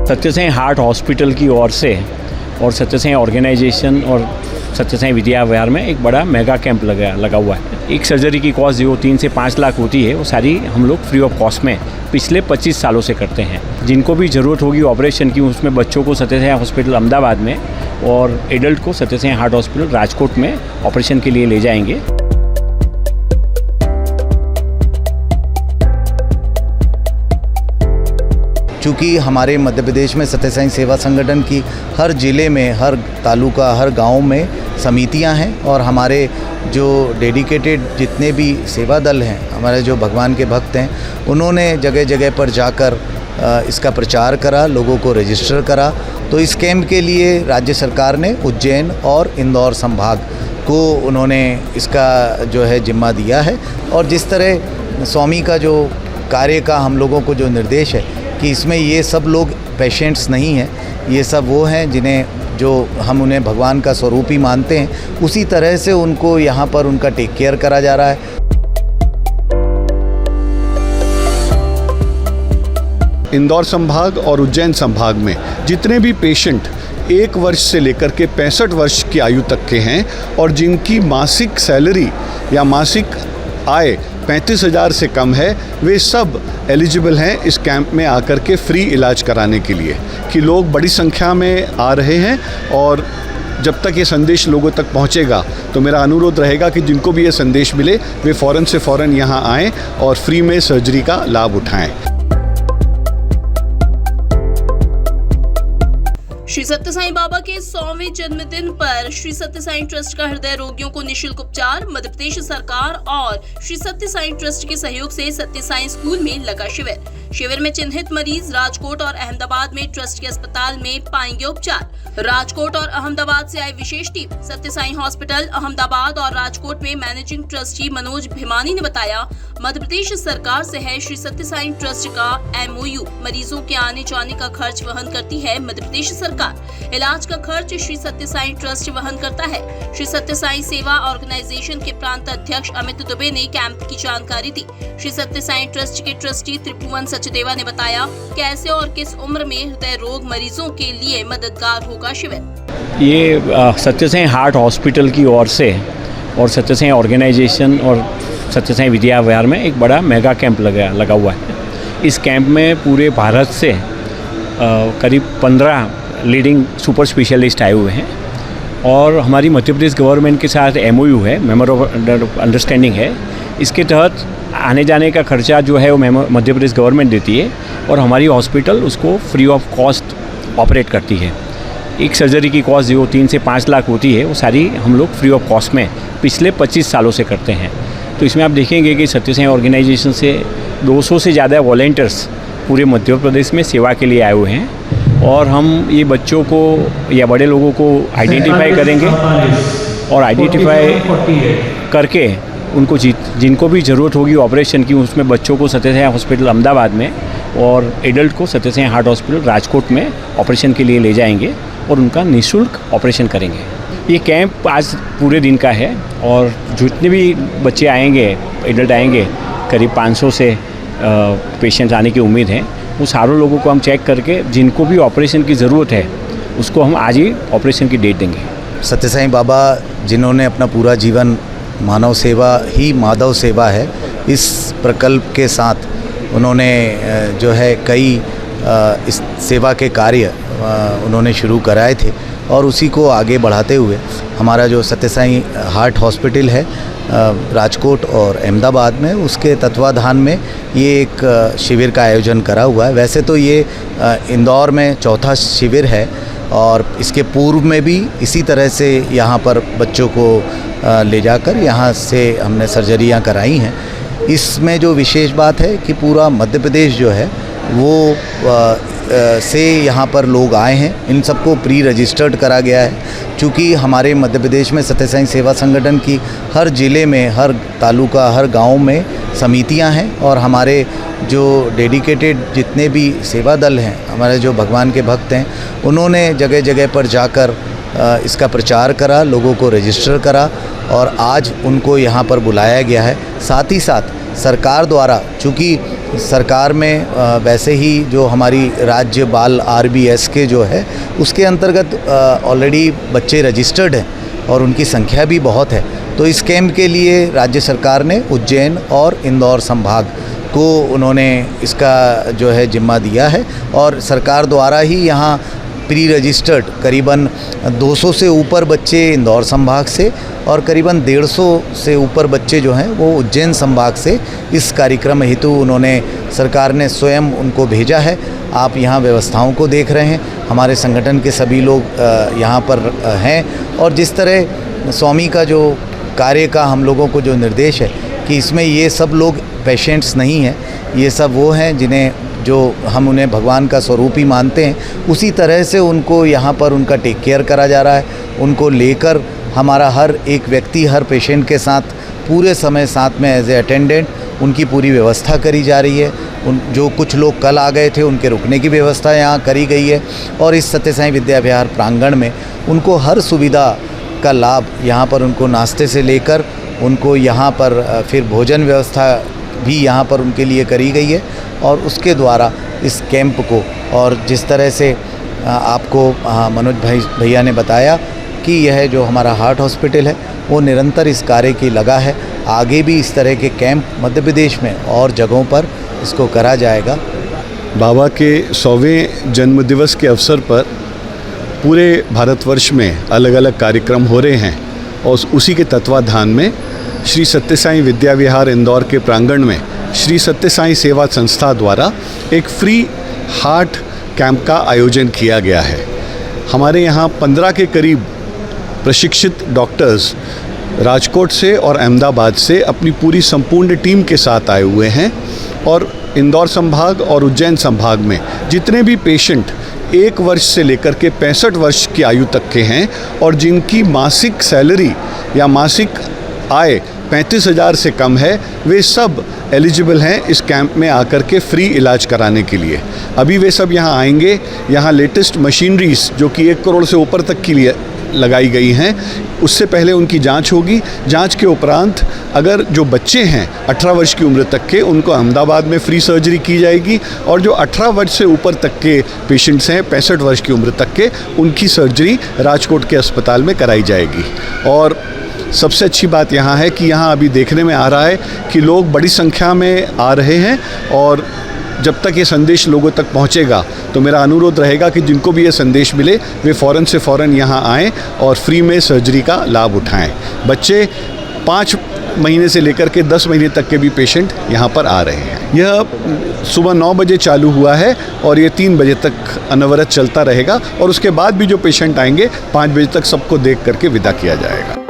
सत्य Sai heart hospital की ओर से और सत्य साईं ऑर्गेनाइजेशन और सत्य साईं विद्या विहार में एक बड़ा मेगा कैंप लगा हुआ है। एक सर्जरी की कॉस्ट जो 3 से 5 लाख होती है वो सारी हम लोग फ्री ऑफ कॉस्ट में पिछले 25 सालों से करते हैं। जिनको भी ज़रूरत होगी ऑपरेशन की, उसमें बच्चों को सत्य साईं हॉस्पिटल अहमदाबाद में और एडल्ट को सत्य साईं हार्ट हॉस्पिटल राजकोट में ऑपरेशन के लिए ले जाएंगे। चूँकि हमारे मध्य प्रदेश में सत्य साईं सेवा संगठन की हर ज़िले में, हर तालुका, हर गांव में समितियां हैं और हमारे जो डेडिकेटेड जितने भी सेवा दल हैं, हमारे जो भगवान के भक्त हैं, उन्होंने जगह जगह पर जाकर इसका प्रचार करा, लोगों को रजिस्टर करा। तो इस कैंप के लिए राज्य सरकार ने उज्जैन और इंदौर संभाग को उन्होंने इसका जो है जिम्मा दिया है। और जिस तरह स्वामी का जो कार्य का हम लोगों को जो निर्देश है कि इसमें ये सब लोग पेशेंट्स नहीं हैं, ये सब वो हैं जिन्हें जो हम उन्हें भगवान का स्वरूप ही मानते हैं, उसी तरह से उनको यहाँ पर उनका टेक केयर करा जा रहा है। इंदौर संभाग और उज्जैन संभाग में जितने भी पेशेंट 1 वर्ष से लेकर के 65 वर्ष की आयु तक के हैं और जिनकी मासिक सैलरी या मासिक आय 35,000 से कम है, वे सब एलिजिबल हैं इस कैंप में आकर के फ्री इलाज कराने के लिए। कि लोग बड़ी संख्या में आ रहे हैं और जब तक ये संदेश लोगों तक पहुंचेगा तो मेरा अनुरोध रहेगा कि जिनको भी ये संदेश मिले वे फ़ौरन से फ़ौरन यहाँ आएँ और फ्री में सर्जरी का लाभ उठाएं। श्री सत्य साईं बाबा के 100वें जन्मदिन पर श्री सत्य साईं ट्रस्ट का हृदय रोगियों को निःशुल्क उपचार, मध्य प्रदेश सरकार और श्री सत्य साईं ट्रस्ट के सहयोग से सत्य साईं स्कूल में लगा शिविर में चिन्हित मरीज राजकोट और अहमदाबाद में ट्रस्ट के अस्पताल में पाएंगे उपचार। राजकोट और अहमदाबाद से आई विशेष टीम सत्य साईं हॉस्पिटल अहमदाबाद और राजकोट में मैनेजिंग ट्रस्टी मनोज भिमानी ने बताया, मध्य प्रदेश सरकार से है श्री सत्य साईं ट्रस्ट का MOU। मरीजों के आने जाने का खर्च वहन करती है मध्य प्रदेश सरकार। इलाज का खर्च श्री सत्य साईं ट्रस्ट वहन करता है। श्री सत्य साईं सेवा ऑर्गेनाइजेशन के प्रांत अध्यक्ष अमित दुबे ने कैंप की जानकारी दी। श्री सत्य साईं ट्रस्ट के ट्रस्टी त्रिभुवन सचदेवा ने बताया कैसे और किस उम्र में हृदय रोग मरीजों के लिए मददगार होगा शिविर। ये सत्य साईं हार्ट हॉस्पिटल की ओर से और सत्य साईं ऑर्गेनाइजेशन और सत्य साईं विद्या विहार में एक बड़ा मेगा कैंप लगा हुआ है। इस कैंप में पूरे भारत से करीब 15 लीडिंग सुपर स्पेशलिस्ट आए हुए हैं और हमारी मध्य प्रदेश गवर्नमेंट के साथ MOU है, मेमोर ऑफ अंडरस्टैंडिंग है। इसके तहत आने जाने का खर्चा जो है वो मध्य प्रदेश गवर्नमेंट देती है और हमारी हॉस्पिटल उसको फ्री ऑफ कॉस्ट ऑपरेट करती है। एक सर्जरी की कॉस्ट जो 3 से 5 लाख होती है वो सारी हम लोग फ्री ऑफ कॉस्ट में पिछले 25 सालों से करते हैं। तो इसमें आप देखेंगे कि सत्य साईं ऑर्गेनाइजेशन से 200 से ज़्यादा वॉलंटियर्स पूरे मध्य प्रदेश में सेवा के लिए आए हुए हैं और हम ये बच्चों को या बड़े लोगों को आइडेंटिफाई करेंगे और आइडेंटिफाई करके उनको जिनको भी ज़रूरत होगी ऑपरेशन की, उसमें बच्चों को सत्य साईं हॉस्पिटल अहमदाबाद में और एडल्ट को सत्य साईं हार्ट हॉस्पिटल राजकोट में ऑपरेशन के लिए ले जाएंगे और उनका निःशुल्क ऑपरेशन करेंगे। ये कैंप आज पूरे दिन का है और जितने भी बच्चे आएंगे, एडल्ट आएंगे, करीब 500 से पेशेंट्स आने की उम्मीद है। वो सारों लोगों को हम चेक करके जिनको भी ऑपरेशन की ज़रूरत है उसको हम आज ही ऑपरेशन की डेट देंगे। सत्य साईं बाबा जिन्होंने अपना पूरा जीवन मानव सेवा ही माधव सेवा है, इस प्रकल्प के साथ उन्होंने जो है कई इस सेवा के कार्य उन्होंने शुरू कराए थे और उसी को आगे बढ़ाते हुए हमारा जो सत्य साईं हार्ट हॉस्पिटल है राजकोट और अहमदाबाद में, उसके तत्वाधान में ये एक शिविर का आयोजन करा हुआ है। वैसे तो ये इंदौर में चौथा शिविर है और इसके पूर्व में भी इसी तरह से यहाँ पर बच्चों को ले जाकर यहाँ से हमने सर्जरियाँ कराई हैं। इसमें जो विशेष बात है कि पूरा मध्य प्रदेश जो है वो से यहाँ पर लोग आए हैं, इन सबको प्री रजिस्टर्ड करा गया है। चूँकि हमारे मध्य प्रदेश में सत्य साईं सेवा संगठन की हर ज़िले में, हर तालुका, हर गांव में समितियां हैं और हमारे जो डेडिकेटेड जितने भी सेवा दल हैं, हमारे जो भगवान के भक्त हैं, उन्होंने जगह जगह पर जाकर इसका प्रचार करा, लोगों को रजिस्टर करा और आज उनको यहाँ पर बुलाया गया है। साथ ही साथ सरकार द्वारा, चूँकि सरकार में वैसे ही जो हमारी राज्य बाल RBS के जो है उसके अंतर्गत ऑलरेडी बच्चे रजिस्टर्ड हैं और उनकी संख्या भी बहुत है। तो इस कैंप के लिए राज्य सरकार ने उज्जैन और इंदौर संभाग को उन्होंने इसका जो है जिम्मा दिया है और सरकार द्वारा ही यहाँ प्री रजिस्टर्ड करीबन 200 से ऊपर बच्चे इंदौर संभाग से और करीबन 150 से ऊपर बच्चे जो हैं वो उज्जैन संभाग से इस कार्यक्रम हेतु उन्होंने सरकार ने स्वयं उनको भेजा है। आप यहाँ व्यवस्थाओं को देख रहे हैं, हमारे संगठन के सभी लोग यहाँ पर हैं और जिस तरह स्वामी का जो कार्य का हम लोगों को जो निर्देश है कि इसमें ये सब लोग पेशेंट्स नहीं हैं, ये सब वो हैं जिन्हें जो हम उन्हें भगवान का स्वरूप ही मानते हैं, उसी तरह से उनको यहाँ पर उनका टेक केयर करा जा रहा है। उनको लेकर हमारा हर एक व्यक्ति हर पेशेंट के साथ पूरे समय साथ में एज ए अटेंडेंट उनकी पूरी व्यवस्था करी जा रही है। जो कुछ लोग कल आ गए थे उनके रुकने की व्यवस्था यहाँ करी गई है और इस सत्य साईं विद्या विहार प्रांगण में उनको हर सुविधा का लाभ यहाँ पर उनको नाश्ते से लेकर उनको यहाँ पर फिर भोजन व्यवस्था भी यहाँ पर उनके लिए करी गई है। और उसके द्वारा इस कैंप को और जिस तरह से आपको मनोज भैया ने बताया कि यह जो हमारा हार्ट हॉस्पिटल है वो निरंतर इस कार्य की लगा है। आगे भी इस तरह के कैंप मध्य प्रदेश में और जगहों पर इसको करा जाएगा। बाबा के 100वें जन्मदिवस के अवसर पर पूरे भारतवर्ष में अलग अलग कार्यक्रम हो रहे हैं और उसी के तत्वाधान में श्री सत्य साईं विद्या विहार इंदौर के प्रांगण में श्री सत्य साईं सेवा संस्था द्वारा एक फ्री हार्ट कैंप का आयोजन किया गया है। हमारे यहाँ 15 के करीब प्रशिक्षित डॉक्टर्स राजकोट से और अहमदाबाद से अपनी पूरी संपूर्ण टीम के साथ आए हुए हैं और इंदौर संभाग और उज्जैन संभाग में जितने भी पेशेंट 1 वर्ष से लेकर के 65 वर्ष की आयु तक के हैं और जिनकी मासिक सैलरी या मासिक आय 35,000 से कम है, वे सब एलिजिबल हैं इस कैंप में आकर के फ्री इलाज कराने के लिए। अभी वे सब यहाँ आएंगे। यहाँ लेटेस्ट मशीनरीज जो कि 1 करोड़ से ऊपर तक के लिए लगाई गई हैं, उससे पहले उनकी जांच होगी। जांच के उपरांत अगर जो बच्चे हैं 18 वर्ष की उम्र तक के, उनको अहमदाबाद में फ्री सर्जरी की जाएगी और जो 18 वर्ष से ऊपर तक के पेशेंट्स हैं 65 वर्ष की उम्र तक के, उनकी सर्जरी राजकोट के अस्पताल में कराई जाएगी। और सबसे अच्छी बात यहाँ है कि यहाँ अभी देखने में आ रहा है कि लोग बड़ी संख्या में आ रहे हैं और जब तक ये संदेश लोगों तक पहुँचेगा तो मेरा अनुरोध रहेगा कि जिनको भी ये संदेश मिले वे फ़ौरन से फ़ौरन यहाँ आएँ और फ्री में सर्जरी का लाभ उठाएँ। बच्चे 5 महीने से लेकर के 10 महीने तक के भी पेशेंट यहाँ पर आ रहे हैं। यह सुबह 9 बजे चालू हुआ है और ये 3 बजे तक अनवरत चलता रहेगा और उसके बाद भी जो पेशेंट आएंगे 5 बजे तक सबको देख करके विदा किया जाएगा।